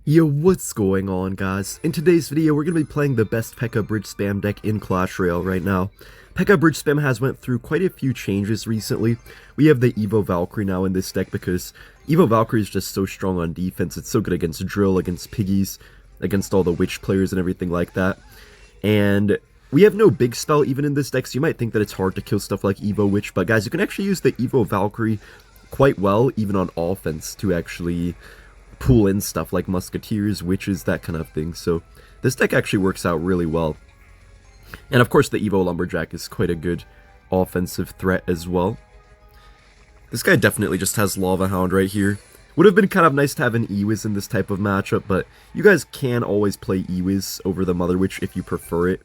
Yo, what's going on, guys? In today's video, we're going to be playing the best Pekka Bridge Spam deck in Clash Royale right now. Pekka Bridge Spam has went through quite a few changes recently. We have the Evo Valkyrie now in this deck because Evo Valkyrie is just so strong on defense. It's so good against Drill, against Piggies, against all the Witch players and everything like that. And we have no big spell even in this deck, so you might think that it's hard to kill stuff like Evo Witch, but guys, you can actually use the Evo Valkyrie quite well, even on offense, to actually pull in stuff like Musketeers, Witches, that kind of thing. So this deck actually works out really well. And of course the Evo Lumberjack is quite a good offensive threat as well. This guy definitely just has Lava Hound right here. Would have been kind of nice to have an Ewiz in this type of matchup, but you guys can always play Ewiz over the Mother Witch if you prefer it.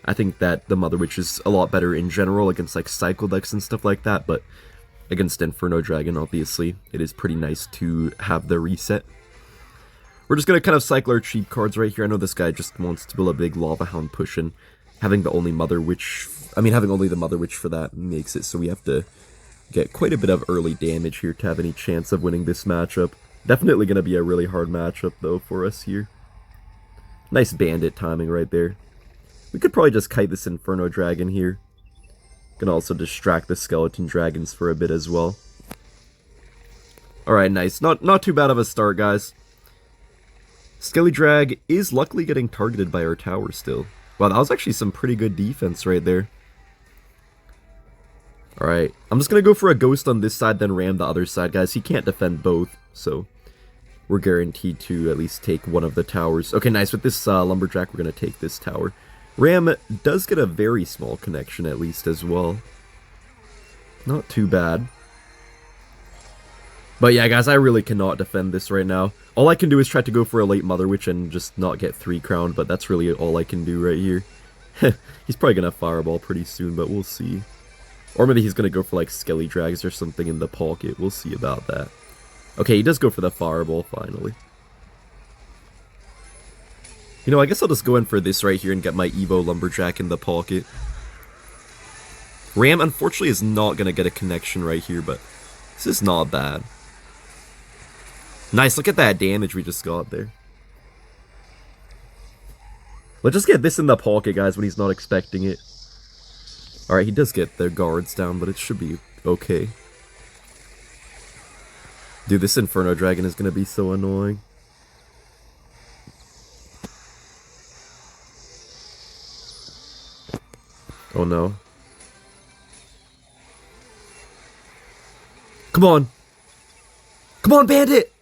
I think that the Mother Witch is a lot better in general against like Cycle decks and stuff like that, but against Inferno Dragon, obviously, it is pretty nice to have the reset. We're just going to kind of cycle our cheap cards right here. I know this guy just wants to build a big Lava Hound push, and having the only Mother Witch, having only the Mother Witch for that makes it so we have to get quite a bit of early damage here to have any chance of winning this matchup. Definitely going to be a really hard matchup, though, for us here. Nice bandit timing right there. We could probably just kite this Inferno Dragon here. Can also distract the Skeleton Dragons for a bit as well. Alright, nice. Not too bad of a start, guys. Skelly Drag is luckily getting targeted by our tower still. Wow, that was actually some pretty good defense right there. Alright, I'm just going to go for a Ghost on this side, then Ram the other side, guys. He can't defend both, so we're guaranteed to at least take one of the towers. Okay, nice. With this Lumberjack, we're going to take this tower. Ram does get a very small connection at least as well. Not too bad. But yeah, guys, I really cannot defend this right now. All I can do is try to go for a late Mother Witch and just not get 3 crowned, but that's really all I can do right here. He's probably going to Fireball pretty soon, but we'll see. Or maybe he's going to go for like Skelly Drags or something in the pocket. We'll see about that. Okay, he does go for the Fireball finally. You know, I guess I'll just go in for this right here and get my Evo Lumberjack in the pocket. Ram, unfortunately, is not going to get a connection right here, but this is not bad. Nice, look at that damage we just got there. Let's just get this in the pocket, guys, when he's not expecting it. Alright, he does get their guards down, but it should be okay. Dude, this Inferno Dragon is going to be so annoying. Oh no. Come on! Come on, Bandit!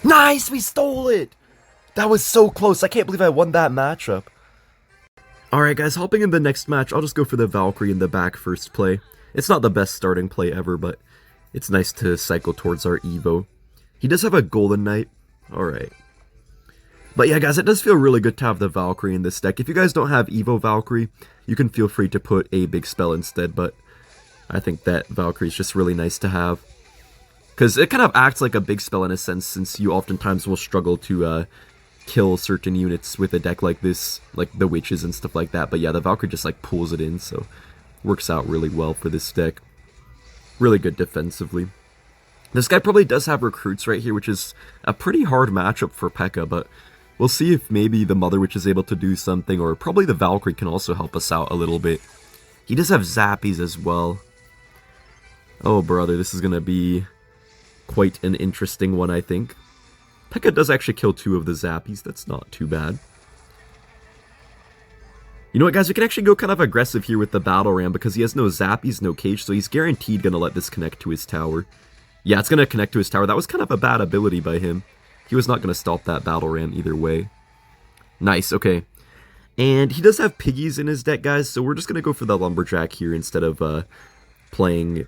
Nice! We stole it! That was so close. I can't believe I won that matchup. Alright, guys, hopping in the next match, I'll just go for the Valkyrie in the back first play. It's not the best starting play ever, but it's nice to cycle towards our Evo. He does have a Golden Knight. Alright. But yeah, guys, it does feel really good to have the Valkyrie in this deck. If you guys don't have Evo Valkyrie, you can feel free to put a big spell instead, but I think that Valkyrie is just really nice to have. Because it kind of acts like a big spell in a sense, since you oftentimes will struggle to kill certain units with a deck like this, like the Witches and stuff like that. But yeah, the Valkyrie just like pulls it in, so works out really well for this deck. Really good defensively. This guy probably does have Recruits right here, which is a pretty hard matchup for Pekka, but we'll see if maybe the Mother Witch is able to do something, or probably the Valkyrie can also help us out a little bit. He does have Zappies as well. Oh brother, this is going to be quite an interesting one, I think. Pekka does actually kill 2 of the Zappies, that's not too bad. You know what, guys, we can actually go kind of aggressive here with the Battle Ram because he has no Zappies, no Cage, so he's guaranteed going to let this connect to his tower. Yeah, it's going to connect to his tower. That was kind of a bad ability by him. He was not going to stop that Battle Ram either way. Nice, okay. And he does have Piggies in his deck, guys, so we're just going to go for the Lumberjack here instead of playing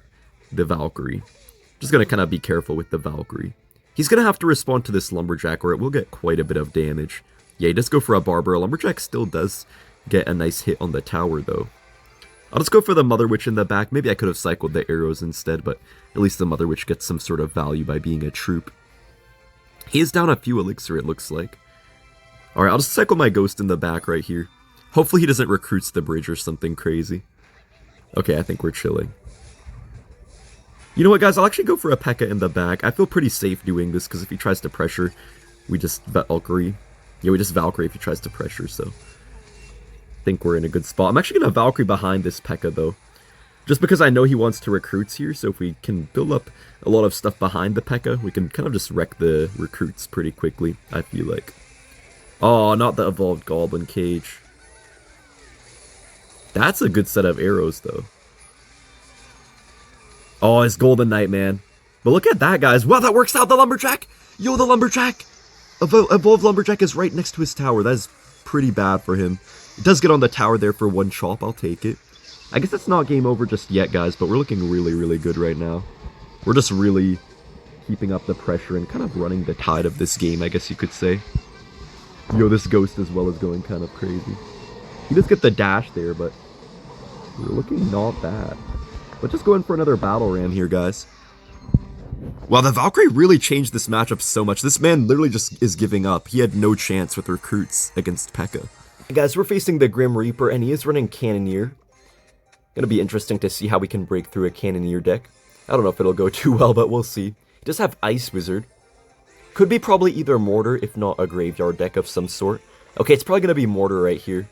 the Valkyrie. Just going to kind of be careful with the Valkyrie. He's going to have to respond to this Lumberjack or it will get quite a bit of damage. Yeah, he does go for a Barber. A Lumberjack still does get a nice hit on the tower, though. I'll just go for the Mother Witch in the back. Maybe I could have cycled the arrows instead, but at least the Mother Witch gets some sort of value by being a troop. He is down a few elixir, it looks like. Alright, I'll just cycle my Ghost in the back right here. Hopefully he doesn't Recruits the bridge or something crazy. Okay, I think we're chilling. You know what, guys? I'll actually go for a Pekka in the back. I feel pretty safe doing this, because if he tries to pressure, we just Valkyrie. Yeah, we just Valkyrie if he tries to pressure, so I think we're in a good spot. I'm actually going to Valkyrie behind this Pekka, though. Just because I know he wants to recruits here, so if we can build up a lot of stuff behind the Pekka, we can kind of just wreck the recruits pretty quickly, I feel like. Oh, not the evolved goblin cage. That's a good set of arrows, though. Oh, it's Golden Knight, man. But look at that, guys. Wow, that works out. The Lumberjack. Yo, the Lumberjack. Evolved Lumberjack is right next to his tower. That is pretty bad for him. It does get on the tower there for one chop. I'll take it. I guess it's not game over just yet, guys, but we're looking really, really good right now. We're just really keeping up the pressure and kind of running the tide of this game, I guess you could say. Yo, this Ghost as well is going kind of crazy. He does get the dash there, but we're looking not bad. Let's just go in for another battle ram here, guys. Wow, the Valkyrie really changed this matchup so much. This man literally just is giving up. He had no chance with recruits against Pekka. Guys, we're facing the Grim Reaper, and he is running Cannoneer. Gonna be interesting to see how we can break through a Cannoneer deck. I don't know if it'll go too well, but we'll see. He does have Ice Wizard. Could be probably either Mortar, if not a Graveyard deck of some sort. Okay, it's probably gonna be Mortar right here.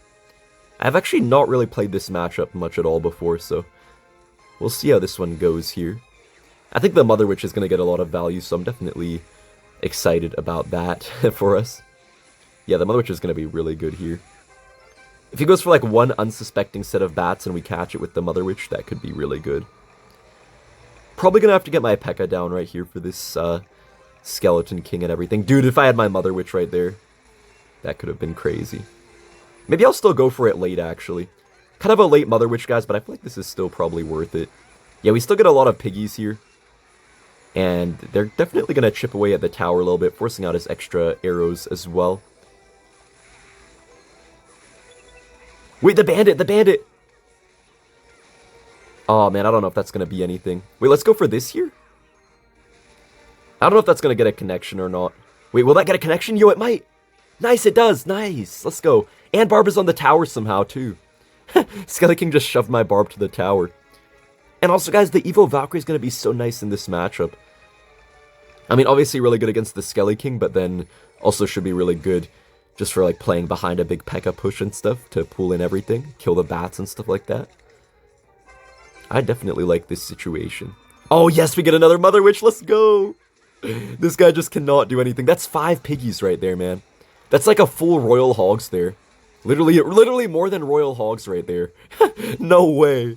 I've actually not really played this matchup much at all before, so we'll see how this one goes here. I think the Mother Witch is going to get a lot of value, so I'm definitely excited about that for us. Yeah, the Mother Witch is going to be really good here. If he goes for like one unsuspecting set of bats and we catch it with the Mother Witch, that could be really good. Probably going to have to get my Pekka down right here for this Skeleton King and everything. Dude, if I had my Mother Witch right there, that could have been crazy. Maybe I'll still go for it late, actually. Kind of a late Mother Witch, guys, but I feel like this is still probably worth it. Yeah, we still get a lot of piggies here. And they're definitely going to chip away at the tower a little bit, forcing out his extra arrows as well. Wait, the bandit, the bandit! Oh, man, I don't know if that's going to be anything. Wait, let's go for this here? I don't know if that's going to get a connection or not. Wait, will that get a connection? Yo, it might! Nice, it does! Nice! Let's go. And Barb is on the tower somehow, too. Skelly King just shoved my Barb to the tower. And also, guys, the Evo Valkyrie is going to be so nice in this matchup. I mean, obviously really good against the Skelly King, but then also should be really good just for, like, playing behind a big Pekka push and stuff to pull in everything, kill the bats and stuff like that. I definitely like this situation. Oh, yes, we get another Mother Witch. Let's go. This guy just cannot do anything. That's 5 piggies right there, man. That's like a full Royal Hogs there. Literally more than Royal Hogs right there. No way.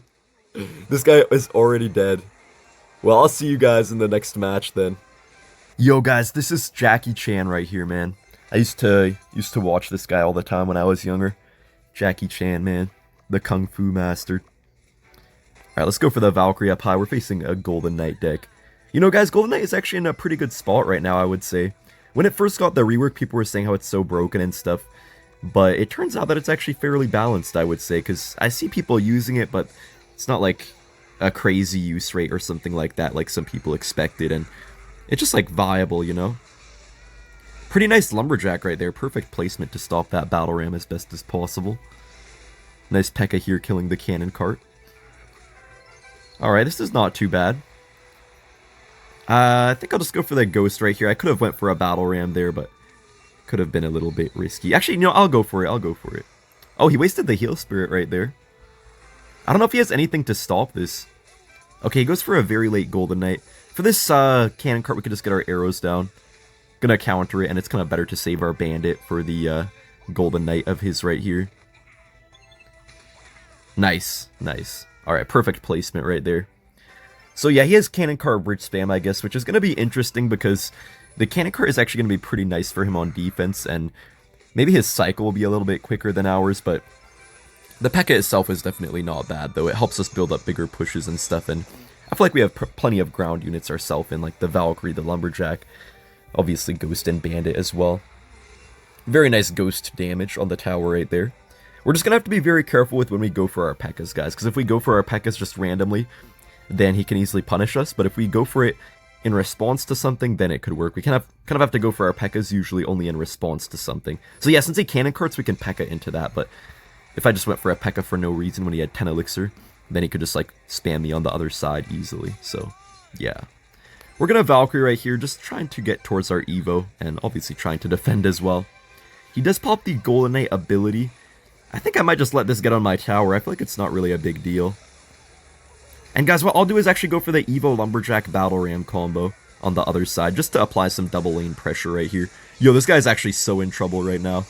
This guy is already dead. Well, I'll see you guys in the next match then. Yo, guys, this is Jackie Chan right here, man. I used to watch this guy all the time when I was younger. Jackie Chan, man. The Kung Fu Master. Alright, let's go for the Valkyrie up high. We're facing a Golden Knight deck. You know, guys, Golden Knight is actually in a pretty good spot right now, I would say. When it first got the rework, people were saying how it's so broken and stuff. But it turns out that it's actually fairly balanced, I would say. Because I see people using it, but it's not like a crazy use rate or something like that, like some people expected. And it's just, like, viable, you know? Pretty nice Lumberjack right there. Perfect placement to stop that Battle Ram as best as possible. Nice Pekka here killing the Cannon Cart. Alright, this is not too bad. I think I'll just go for the Ghost right here. I could have went for a Battle Ram there, but could have been a little bit risky. Actually, no, I'll go for it. Oh, he wasted the Heal Spirit right there. I don't know if he has anything to stop this. Okay, he goes for a very late Golden Knight. For this Cannon Cart, we could just get our arrows down. Gonna counter it, and it's kind of better to save our Bandit for the Golden Knight of his right here. Nice, nice. Alright, perfect placement right there. So yeah, he has Cannon Cart Bridge Spam, I guess, which is going to be interesting because the Cannon Cart is actually going to be pretty nice for him on defense, and maybe his cycle will be a little bit quicker than ours, but the Pekka itself is definitely not bad, though. It helps us build up bigger pushes and stuff, and I feel like we have plenty of ground units ourselves in, like the Valkyrie, the Lumberjack, obviously Ghost and Bandit as well. Very nice Ghost damage on the tower right there. We're just going to have to be very careful with when we go for our Pekkas, guys, because if we go for our Pekkas just randomly, then he can easily punish us, but if we go for it in response to something, then it could work. We kind of have to go for our Pekkas usually only in response to something. So yeah, since he Cannon Carts, we can Pekka into that, but if I just went for a Pekka for no reason when he had 10 Elixir, then he could just, like, spam me on the other side easily, so Yeah. We're going to Valkyrie right here, just trying to get towards our Evo, and obviously trying to defend as well. He does pop the Golden Knight ability. I think I might just let this get on my tower. I feel like it's not really a big deal. And guys, what I'll do is actually go for the Evo Lumberjack Battle Ram combo on the other side, just to apply some double lane pressure right here. Yo, this guy's actually so in trouble right now.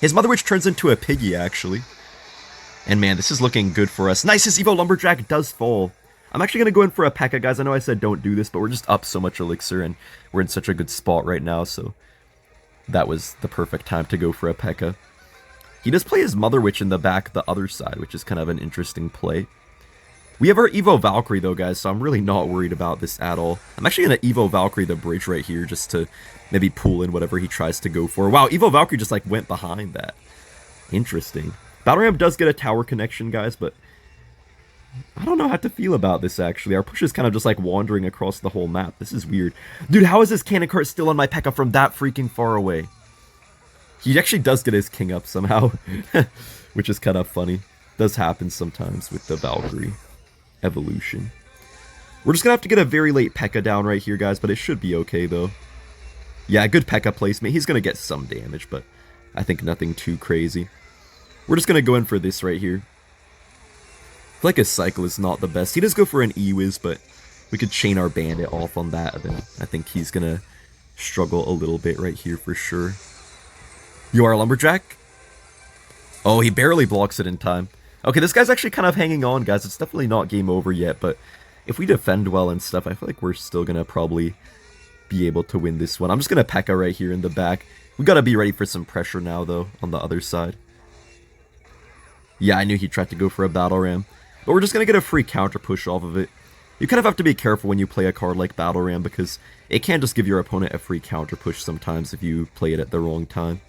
His Mother Witch turns into a piggy, actually. And man, this is looking good for us. Nice, his Evo Lumberjack does fall. I'm actually going to go in for a Pekka, guys. I know I said don't do this, but we're just up so much elixir, and we're in such a good spot right now, so that was the perfect time to go for a Pekka. He does play his Mother Witch in the back, the other side, which is kind of an interesting play. We have our Evo Valkyrie, though, guys, so I'm really not worried about this at all. I'm actually going to Evo Valkyrie the bridge right here, just to maybe pull in whatever he tries to go for. Wow, Evo Valkyrie just, like, went behind that. Interesting. Battle Ram does get a tower connection, guys, but I don't know how to feel about this, actually. Our push is kind of just, like, wandering across the whole map. This is weird. Dude, how is this cannon cart still on my Pekka from that freaking far away? He actually does get his king up somehow, which is kind of funny. Does happen sometimes with the Valkyrie evolution. We're just going to have to get a very late Pekka down right here, guys, but it should be okay, though. Yeah, good Pekka placement. He's going to get some damage, but I think nothing too crazy. We're just going to go in for this right here. I feel like his cycle is not the best. He does go for an E-Wiz, but we could chain our bandit off on that, and I think he's going to struggle a little bit right here for sure. You are a Lumberjack? Oh, he barely blocks it in time. Okay, this guy's actually kind of hanging on, guys. It's definitely not game over yet, but if we defend well and stuff, I feel like we're still going to probably be able to win this one. I'm just going to Pekka right here in the back. We got to be ready for some pressure now, though, on the other side. Yeah, I knew he tried to go for a Battle Ram, but we're just going to get a free counter push off of it. You kind of have to be careful when you play a card like Battle Ram, because it can just give your opponent a free counter push sometimes if you play it at the wrong time.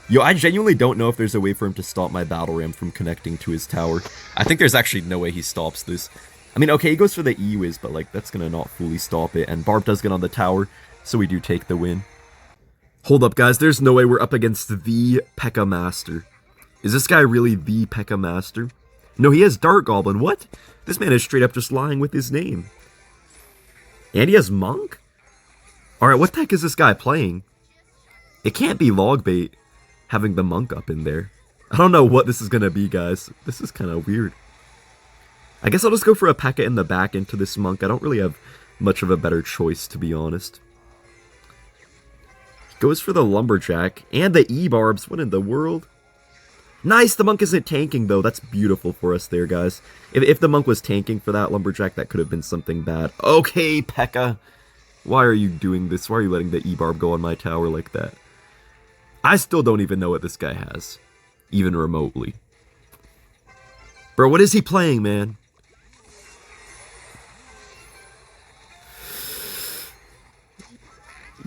Yo, I genuinely don't know if there's a way for him to stop my Battle Ram from connecting to his tower. I think there's actually no way he stops this. I mean, okay, he goes for the E-Wiz, but, like, that's gonna not fully stop it. And Barb does get on the tower, so we do take the win. Hold up, guys. There's no way we're up against the Pekka Master. Is this guy really the Pekka Master? No, he has Dark Goblin. What? This man is straight up just lying with his name. And he has Monk? Alright, what the heck is this guy playing? It can't be Logbait having the Monk up in there. I don't know what this is going to be, guys. This is kind of weird. I guess I'll just go for a Pekka in the back into this Monk. I don't really have much of a better choice, to be honest. He goes for the Lumberjack and the E-Barbs. What in the world? Nice! The Monk isn't tanking, though. That's beautiful for us there, guys. If the Monk was tanking for that Lumberjack, that could have been something bad. Okay, Pekka. Why are you doing this? Why are you letting the E-Barb go on my tower like that? I still don't even know what this guy has. Even remotely. Bro, what is he playing, man?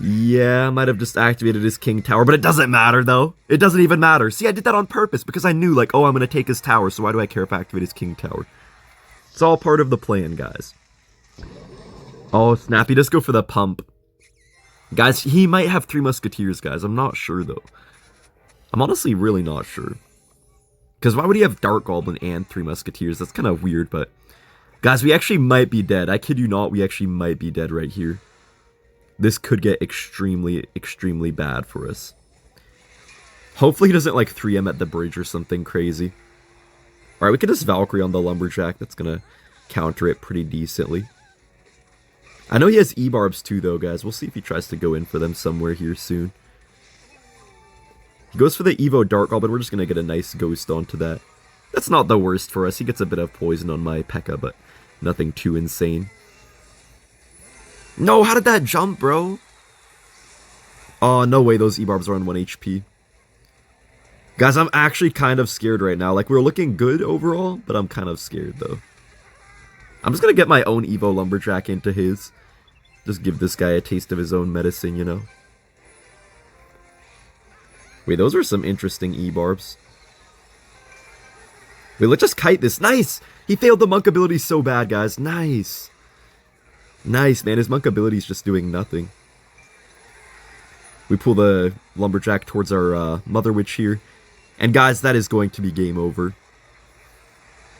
Yeah, I might have just activated his king tower, but it doesn't matter, though. It doesn't even matter. See, I did that on purpose, because I knew, like, oh, I'm going to take his tower, so why do I care if I activate his king tower? It's all part of the plan, guys. Oh, snap, he does go for the pump. Guys, he might have 3 Musketeers, guys. I'm not sure, though. I'm honestly really not sure. Because why would he have Dark Goblin and 3 Musketeers? That's kind of weird, but... Guys, we actually might be dead. I kid you not, we actually might be dead right here. This could get extremely, extremely bad for us. Hopefully he doesn't, like, 3M at the bridge or something crazy. Alright, we can just Valkyrie on the Lumberjack. That's gonna counter it pretty decently. I know he has E-Barbs too, though, guys. We'll see if he tries to go in for them somewhere here soon. He goes for the Evo Dark Goblin. We're just going to get a nice ghost onto that. That's not the worst for us. He gets a bit of poison on my Pekka, but nothing too insane. No, how did that jump, bro? Oh, no way those E-Barbs are on 1 HP. Guys, I'm actually kind of scared right now. Like, we're looking good overall, but I'm kind of scared, though. I'm just going to get my own Evo Lumberjack into his. Just give this guy a taste of his own medicine, you know? Wait, those are some interesting E-Barbs. Wait, let's just kite this. Nice! He failed the Monk ability so bad, guys. Nice. Nice, man. His Monk ability is just doing nothing. We pull the Lumberjack towards our Mother Witch here. And guys, that is going to be game over.